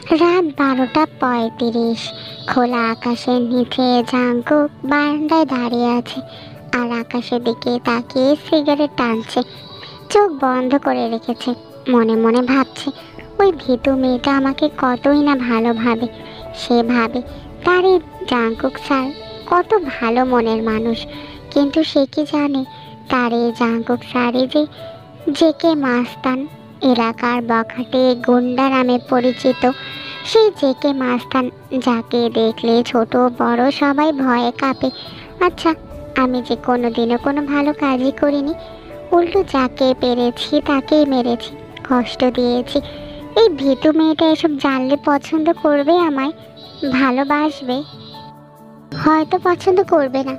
রাত 12:35। খোলা আকাশের নিচে জাঙ্কুক বারান্দায় দাঁড়িয়ে আছে আর আকাশের দিকে তাকিয়ে সিগারেট টানছে। চোখ বন্ধ করে রেখেছে, মনে মনে ভাবছে ওই ভীতু মেয়েটা আমাকে কতই না ভালোভাবে। সে ভাবে তার এই জাঙ্কুক স্যার কত ভালো মনের মানুষ, কিন্তু সে কি জানে তার এই জাঙ্কুক স্যারই যে জেকে মাস্তান, এলাকার বখাটে গুন্ডা নামে পরিচিত। সেই জেকে মাস্তান যাকে দেখলে ছোট বড় সবাই ভয়ে কাঁপে। আচ্ছা, আমি যে কোনোদিনও কোনো ভালো কাজই করিনি, উল্টো যাকে পেরেছি তাকেই মেরেছি, কষ্ট দিয়েছি। এই ভীতু মেয়েটা এসব জানলে পছন্দ করবে আমায়, ভালোবাসবে? হয়তো পছন্দ করবে না,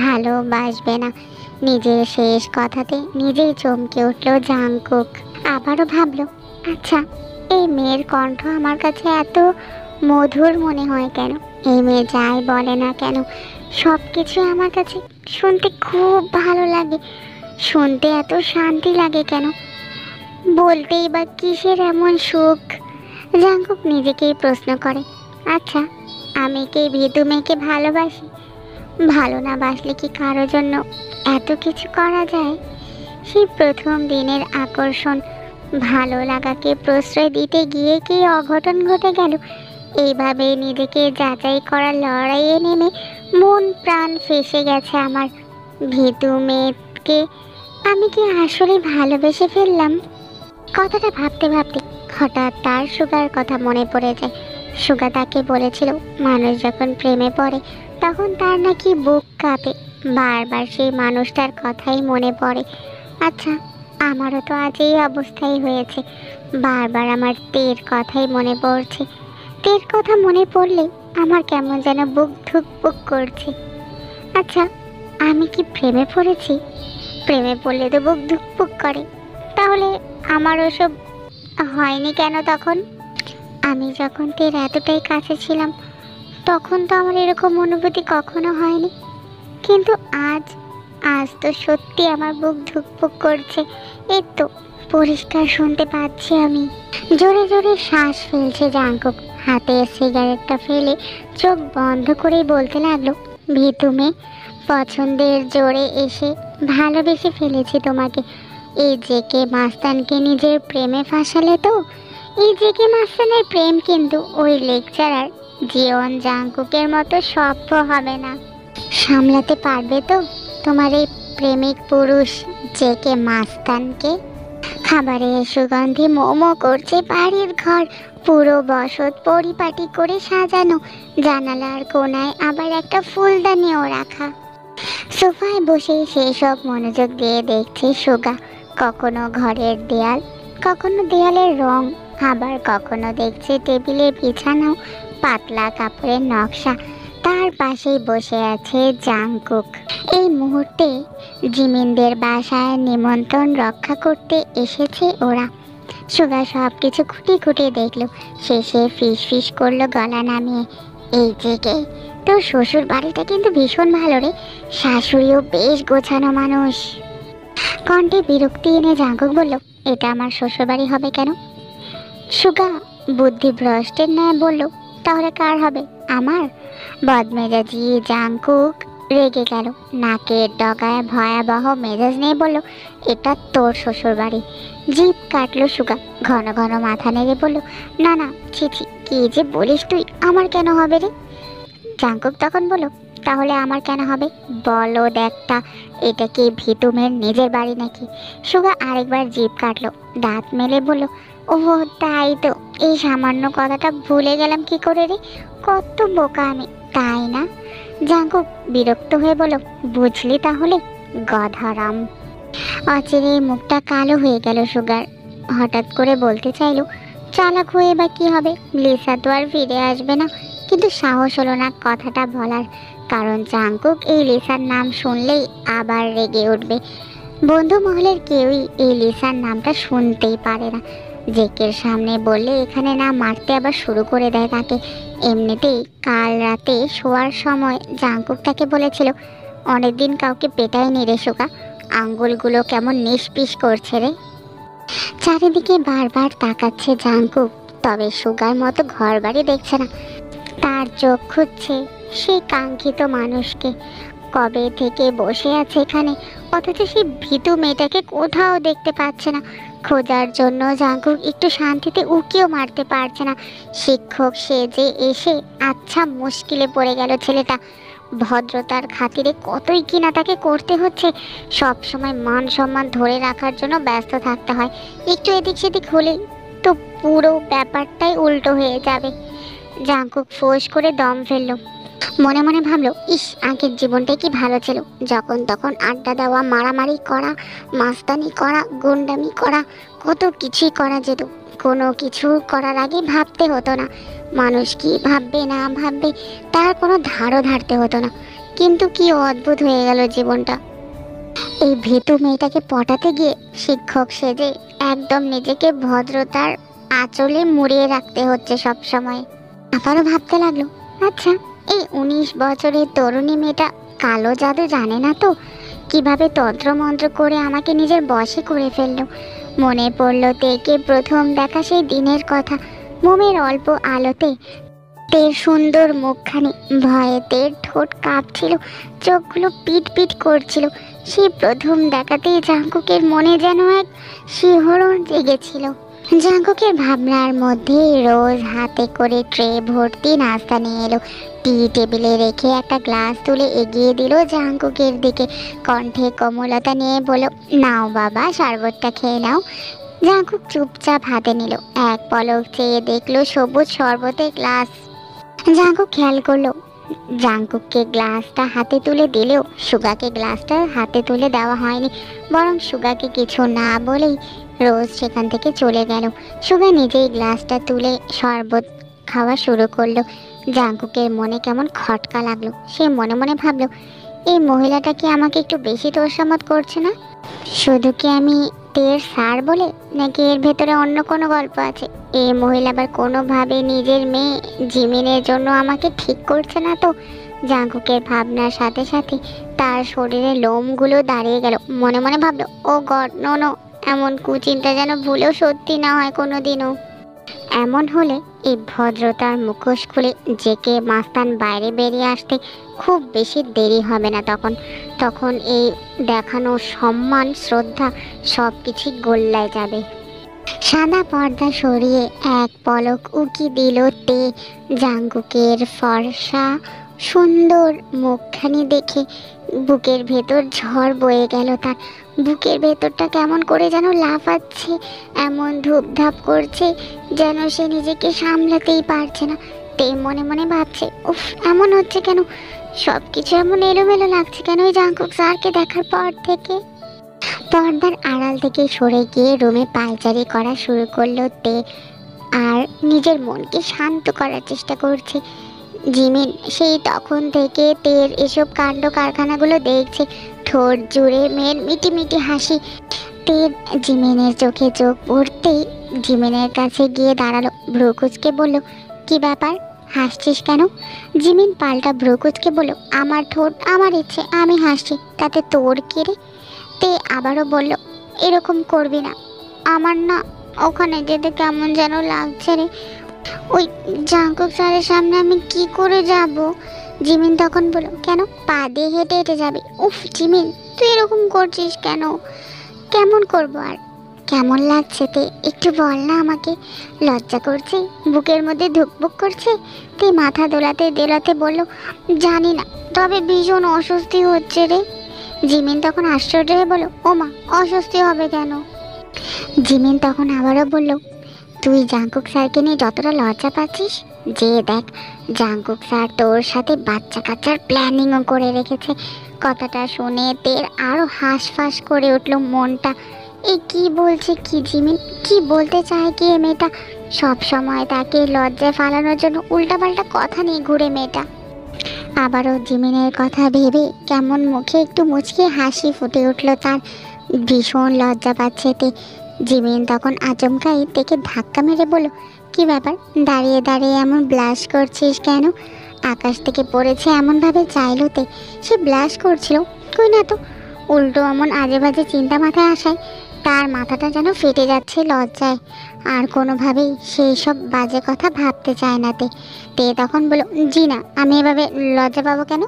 ভালোবাসবে না। নিজের শেষ কথাতে নিজেই চমকে উঠল জাংকুক। আবারও ভাবলো, আচ্ছা এই মেয়ের কণ্ঠ আমার কাছে এত মধুর মনে হয় কেন? এই মেয়ে যাই বলে না কেন সব কিছু আমার কাছে শুনতে খুব ভালো লাগে। শুনতে এত শান্তি লাগে কেন? বলতেই বা কিসের এমন সুখ? জাংকুক নিজেকেই প্রশ্ন করে। আচ্ছা, আমি কি ভীতু মেয়েকে ভালোবাসি? ভালো না বাসলে কি কারোর জন্য এত কিছু করা যায়? সেই প্রথম দিনের আকর্ষণ, ভালো লাগাকে প্রশ্রয় দিতে গিয়ে কি অঘটন ঘটে গেল? এইভাবে নিজেকে যাচাই করার লড়াইয়ে নেমে মন প্রাণ ফেসে গেছে আমার। ভীতু মেয়েকে আমি কি আসলে ভালোবেসে ফেললাম? কথাটা ভাবতে ভাবতে হঠাৎ তার সুগার কথা মনে পড়ে যায়। সুগা তাকে বলেছিল মানুষ যখন প্রেমে পড়ে তখন তার নাকি বুক কাঁপে। বারবার সেই মানুষটার কথাই মনে পড়ে। আচ্ছা, আমারও তো আজ এই অবস্থাই হয়েছে। বারবার আমার তের কথাই মনে পড়ছে। তের কথা মনে পড়লে আমার কেমন যেন বুক ধুকপুক করছে। আচ্ছা, আমি কি প্রেমে পড়েছি? প্রেমে পড়লে তো বুক ধুকপুক করে, তাহলে আমার ওসব হয়নি কেন তখন? আমি যখন তের এতটাই কাছে ছিলাম তখন তো আমার এরকম অনুভূতি কখনো হয়নি, কিন্তু আজ আজ তো সত্যি আমার বুক ধুকপুক করছে। এই তো পরিষ্কার শুনতে পাচ্ছি আমি। জোরে জোরে শ্বাস ফেলছে জাংকুক। হাতে সিগারেটটা ফেলে চোখ বন্ধ করেই বলতে লাগলো, ভীতু মেয়ে, পছন্দের জোরে এসে ভালোবেসে ফেলেছি তোমাকে। এই জেকে মাস্তানকে নিজের প্রেমে ফাঁসালে তো? এই জেকে মাস্তানের প্রেম কিন্তু ওই লেকচারার জীবন জাংকুকের মতো সভ্য হবে না। সামলাতে পারবে তো তোমার এই প্রেমিক পুরুষ জেকে মাস্তানকে? খাবারের সুগন্ধি মোমো করছে বাড়ির ঘর, পুরো বসত পরিপাটি করে সাজানো, জানালার কোনায় আবার একটা ফুলদানিও রাখা। সোফায় বসে সেসব মনোযোগ দিয়ে দেখছে সুগা। কখনো ঘরের দেয়াল, কখনো দেয়ালের রং, আবার কখনো দেখছে টেবিলের বিছানাও পাতলা কাপড়ের নকশা। তার পাশেই বসে আছে জাংকুক। এই মুহূর্তে জিমিনদের বাসায় নিমন্ত্রণ রক্ষা করতে এসেছে ওরা। সুগা সব কিছু খুঁটি খুঁটি দেখলো, শেষে ফিস ফিস করলো গলা নামিয়ে, এই জেগে তোর শ্বশুর বাড়িটা কিন্তু ভীষণ ভালো রে, শাশুড়িও বেশ গোছানো মানুষ। কণ্ঠে বিরক্তি এনে জাংকুক বলল, এটা আমার শ্বশুর বাড়ি হবে কেন? সুগা বুদ্ধিভ্রষ্টের ন্যায় বলল, তাহলে কার হবে? আমার? বদমেজাজি জাংকুক রেগে গেল, নাকের ডগায় ভয়াবহ মেজাজ নিয়ে বলল, এটা তোর শ্বশুর বাড়ি। জিভ কাটলো সুগা, ঘন ঘন মাথা নেড়ে বলল, না না, ছি, কি যে বলিস তুই, আমার কেন হবে রে? জাংকুক তখন বলল, তাহলে আমার কেন হবে? বলো দেখটা, এটা কি ভীতু মেয়ের নিজের বাড়ি নাকি? সুগা আরেকবার জিভ কাটলো, দাঁত মেলে বলল, ওহো তাই তো, এই সামান্য কথাটা ভুলে গেলাম কি করে রে, কত বোকা আমি, তাই না? জাংকুক বিরক্ত হয়ে বলল, বুঝলি তাহলে, গধারাম। অচিরে মুখটা কালো হয়ে গেল সুগার। হঠাৎ করে বলতে চাইলো, চালাক হয়ে বা কি হবে, লিসা তো আর ফিরে আসবে না। কিন্তু সাহস হলো না কথাটা বলার, কারণ জাংকুক এই লিসার নাম শুনলেই আবার রেগে উঠবে। বন্ধু মহলের কেউই এই লিসার নামটা শুনতেই পারে না। জেকের সামনে বললে এখানে না মারতে আবার শুরু করে দেয় তাকে। এমনিতেই কাল রাতে শোয়ার সময় জাংকুক তাকে বলেছিল, অনেকদিন কাউকে পেটায়নি রে সুগা, আঙ্গুলগুলো কেমন নিষ্পিস করছে রে। চারিদিকে বারবার তাকাচ্ছে জাংকুক, তবে সুগার মতো ঘর বাড়ি দেখছে না। তার চোখ খুঁজছে সেই কাঙ্ক্ষিত মানুষকে। কবে থেকে বসে আছে এখানে, অথচ সেই ভীতু মেয়েটাকে কোথাও দেখতে পাচ্ছে না। খোঁজার জন্য জাঙ্কুক একটু শান্তিতে উকিও মারতে পারছে না। শিক্ষক সেজে এসে আচ্ছা মুশকিলে পড়ে গেল ছেলেটা। ভদ্রতার খাতিরে কতই কিনা তাকে করতে হচ্ছে। সব সময় মান সম্মান ধরে রাখার জন্য ব্যস্ত থাকতে হয়। একটু এদিক সেদিক হলেই তো পুরো ব্যাপারটাই উল্টো হয়ে যাবে। জাঙ্কুক ফোঁস করে দম ফেললো। মনে মনে ভাবলো, ইস, আগের জীবনটাই কি ভালো ছিল। যখন তখন আড্ডা দেওয়া, মারামারি করা, মাস্তানি করা, গুন্ডামি করা, কত কিছুই করা যেত। কোনো কিছু করার আগে ভাবতে হতো না মানুষ কি ভাববে না ভাববে, তার কোনো ধারও ধারতে হতো না। কিন্তু কি অদ্ভুত হয়ে গেল জীবনটা। এই ভীতু মেয়েটাকে পটাতে গিয়ে শিক্ষক সেজে একদম নিজেকে ভদ্রতার আঁচলে মুড়িয়ে রাখতে হচ্ছে সব সময়। আবারও ভাবতে লাগলো, আচ্ছা, এই 19 বছরের তরুণী মেয়েটা কালো জাদু জানে না তো? কিভাবে তন্ত্রমন্ত্র করে আমাকে নিজের বশে করে ফেললো। মনে পড়ল তেকে প্রথম দেখা সেই দিনের কথা। মোমের অল্প আলোতে তের সুন্দর মুখখানি, ভয়ে তের ঠোঁট কাঁপছিল, চোখগুলো পিট পিট করছিল। সেই প্রথম দেখাতেই জাঙ্কুকের মনে যেন এক শিহরণ জেগেছিল। জাঙ্কুকের ভাবনার মধ্যে রোজ হাতে করে ট্রে ভর্তি নাস্তা নিয়ে এলো। টি টেবিলে রেখে একটা গ্লাস তুলে এগিয়ে দিল জাঙ্কুকের দিকে। কণ্ঠে কোমলতা নিয়ে বলল, নাও বাবা, শরবতটা খেয়ে নাও। জাঙ্কুক চুপচাপ হাতে নিল। এক পলক চেয়ে দেখলো সবুজ শরবতের গ্লাস। জাঙ্কুক খেয়াল করলো জাঙ্কুককে গ্লাসটা হাতে তুলে দিলেও সুগাকে গ্লাসটা হাতে তুলে দেওয়া হয়নি। বরং সুগাকে কিছু না বলেই রোজ সেখান থেকে চলে গেল। সুগা নিজেই গ্লাসটা তুলে শরবত খাওয়া শুরু করলো। জাঙ্কুকের মনে কেমন খটকা লাগলো। সে মনে মনে ভাবলো, এই মহিলাটা কি আমাকে একটু বেশি তোষামত করছে না? শুধু কি আমি তের স্যার বলে, নাকি এর ভেতরে অন্য কোনো গল্প আছে? এই মহিলা আবার কোনোভাবে নিজের মেয়ে জিমিনের জন্য আমাকে ঠিক করছে না তো? জাঙ্কুকের ভাবনার সাথে সাথে তার শরীরে লোমগুলো দাঁড়িয়ে গেল। মনে মনে ভাবলো, ও গড, নো নো, এমন কুচিন্তা যেন ভুলেও সত্যি না হয় কোনোদিনও। এমন হলে এই ভদ্রতার মুখোশ খুলে জেকে মাস্তান বাইরে বেরিয়ে আসতে খুব বেশি দেরি হবে না। তখন এই দেখানো সম্মান, শ্রদ্ধা সব কিছুই গোল্লায় যাবে। সাদা পর্দা সরিয়ে এক পলক উকি দিল তে। জাঙ্কুকের ফর্সা সুন্দর মুখখানি দেখে বুকের ভেতর ঝড় বয়ে গেল তার। বুকের ভেতরটা কেমন করে যেন লাফাচ্ছে, এমন ধূপধাপ করছে যেন সে নিজেকে সামলাতেই পারছে না। তে মনে মনে ভাবছে, উফ, এমন হচ্ছে কেন? সব কিছু এমন এলোমেলো লাগছে কেন ওই জাঙ্কুক স্যারকে দেখার পর থেকে? পর্দার আড়াল থেকে সরে গিয়ে রুমে পায়চারি করা শুরু করলো তে, আর নিজের মনকে শান্ত করার চেষ্টা করছে। জিমিন সেই তখন থেকে তের এসব কাণ্ড কারখানাগুলো দেখছে। ঠোঁট জুড়ে মেয়ের মিটি মিটি হাসি। তের জিমিনের চোখে চোখ পড়তেই জিমিনের কাছে গিয়ে দাঁড়ালো। ভ্রুকুচকে বলল, কি ব্যাপার, হাসছিস কেন? জিমিন পাল্টা ভ্রুকুচকে বলল, আমার ঠোঁট, আমার ইচ্ছে, আমি হাসছি, তাতে তোর কি রে? তে আবারও বলল, এরকম করবি না, আমার না ওখানে যেতে কেমন যেন লাগছে রে। ওই জাঙ্কুক স্যারের সামনে আমি কি করে যাব? জিমিন তখন বলল, কেন, পা দিয়ে হেঁটে হেঁটে যাবে? উফ জিমিন, তুই এরকম করছিস কেন? কেমন করব আর? কেমন লাগছে তে, একটু বল না আমাকে। লজ্জা করছে, বুকের মধ্যে ধুকপুক করছে। তে মাথা দোলাতে দোলাতে বলল, জানি না, তবে ভীষণ অস্বস্তি হচ্ছে রে। জিমিন তখন আশ্চর্য হয়ে বলল, ও মা, অস্বস্তি হবে কেন? জিমিন তখন আবারও বলল, তুই জাঙ্কুক স্যারকে নিয়ে যতটা লজ্জা পাচ্ছিস, যে দেখ, জাঙ্কুক স্যার তোর সাথে বাচ্চা কাচ্চার প্ল্যানিংও করে রেখেছে। কথাটা শুনে তের আরও হাঁসফাঁস করে উঠল মনটা। এই কি বলছে কি জিমিন, কি বলতে চায় কি মেয়েটা? সব সময় তাকে লজ্জায় ফালানোর জন্য উল্টাপাল্টা কথা নিয়ে ঘুরে মেয়েটা। আবারও জিমিনের কথা ভেবে কেমন মুখে একটু মুচকে হাসি ফুটে উঠল তার। ভীষণ লজ্জা পাচ্ছে তে। জিমিন তখন আচমকাই তেকে ধাক্কা মেরে বলল, কি ব্যাপার, দাঁড়িয়ে দাঁড়িয়ে এমন ব্লাশ করছিস কেন? আকাশ থেকে পড়েছে এমনভাবে চাইলো তে। সে ব্লাশ করছিল, কই না তো, উল্টো এমন আজে বাজে চিন্তা মাথায় আসায় তার মাথাটা যেন ফেটে যাচ্ছে লজ্জায়। আর কোনোভাবেই সেই সব বাজে কথা ভাবতে চায় না তে। তে তখন বলল, জি না, আমি এভাবে লজ্জা পাবো কেন?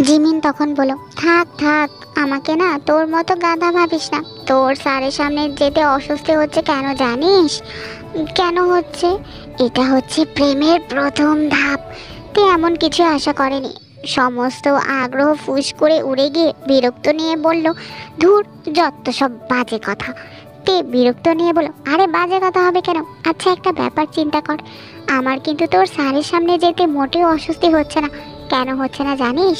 জিমিন তখন বলল, থাক থাক, আমাকে না তোর মতো গাধা ভাবিস না। তোর স্যারের সামনে যেতে অস্বস্তি হচ্ছে কেন জানিস? কেন হচ্ছে? এটা হচ্ছে প্রেমের প্রথম ধাপ। তে এমন কিছু আশা করেনি। সমস্ত আগ্রহ ফুস করে উড়ে গিয়ে বিরক্ত নিয়ে বলল, ধুর, যত সব বাজে কথা। তে বিরক্ত নিয়ে বলল, আরে বাজে কথা হবে কেন? আচ্ছা একটা ব্যাপার চিন্তা কর, আমার কিন্তু তোর স্যারের সামনে যেতে মোটেও অস্বস্তি হচ্ছে না। কেন হচ্ছে না জানিস?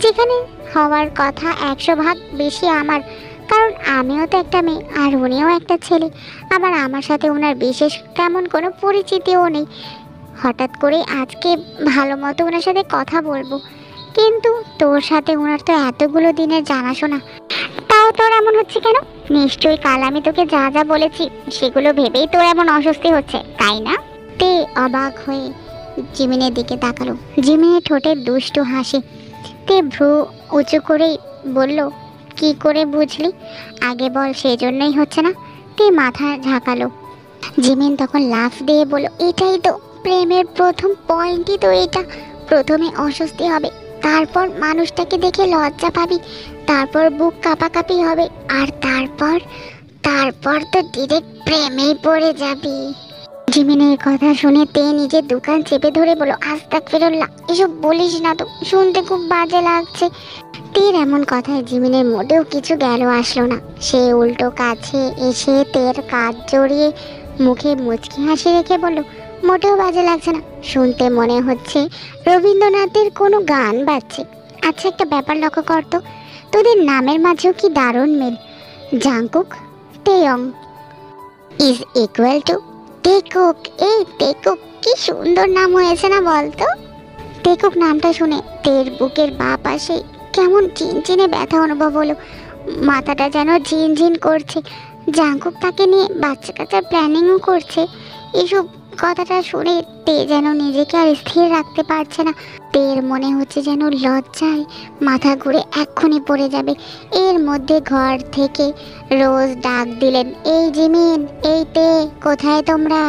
যেখানে হওয়ার কথা 100 ভাগ বেশি আমার, কারণ আমিও তো একটা মেয়ে আর উনিও একটা ছেলে। আবার আমার সাথে ওনার বিশেষ তেমন কোনো পরিচিতিও নেই। হঠাৎ করে আজকে ভালো মতো ওনার সাথে কথা বলবো, কিন্তু তোর সাথে ওনার তো এতগুলো দিনের জানাশোনা, তাও তোর এমন হচ্ছে কেন? নিশ্চয়ই কাল আমি তোকে যা যা বলেছি সেগুলো ভেবেই তোর এমন অস্বস্তি হচ্ছে, তাই না? তে অবাক হয়ে জিমিনের দিকে তাকালো। জিমিনের ঠোঁটে দুষ্টু হাসি। তে ভ্রু উঁচু করেই বলল, কি করে বুঝলি? আগে বল, সেজন্যই হচ্ছে না। তে মাথা ঝাঁকালো। জিমিন তখন লাফ দিয়ে বলল, এটাই তো প্রেমের প্রথম পয়েন্টই তো এটা। প্রথমে অস্বস্তি হবে, তারপর মানুষটাকে দেখে লজ্জা পাবি, তারপর বুক কাঁপাকাঁপি হবে, আর তারপর তারপর তো ডিরেক্ট প্রেমেই পড়ে যাবি। জিমিনের কথা শুনে তে নিজের দোকান চেপে ধরে বলল, আস্তাগফিরুল্লাহ, এসব বলিস না তো, শুনতে খুব বাজে লাগছে। তের এমন কথায় জিমিনের মোটেও কিছু গেল আসলো না। সে উল্টো কাছে এসে তের কাজ জড়িয়ে মুখে মুচকি হাসি রেখে বলল, মোটেও বাজে লাগছে না, শুনতে মনে হচ্ছে রবীন্দ্রনাথের কোনো গান বাজছে। আচ্ছা একটা ব্যাপার লক্ষ্য করতো, তোদের নামের মাঝেও কি দারুণ মিল। Jungkook Taehyung is equal to Taekook. এই টেকুক কি সুন্দর নাম হয়েছে না বলতো? টেকুক নামটা শুনে তের বুকের বাঁ পাশে কেমন চিনচিনে ব্যথা অনুভব হলো। মাথাটা যেন ঝিনঝিন করছে। জাংকুক তাকে নিয়ে বাচ্চা কাচ্চার প্ল্যানিংও করছে। এসব কথাটা শুনে তে যেন নিজেকে আর স্থির রাখতে পারছে না। তের মনে হচ্ছে যেন লজ্জায় মাথা ঘুরে এক্ষুনি পড়ে যাবে। এর মধ্যে ঘর থেকে রোজ ডাক দিলেন, এই জিমিন, এই তে, কোথায় তোমরা?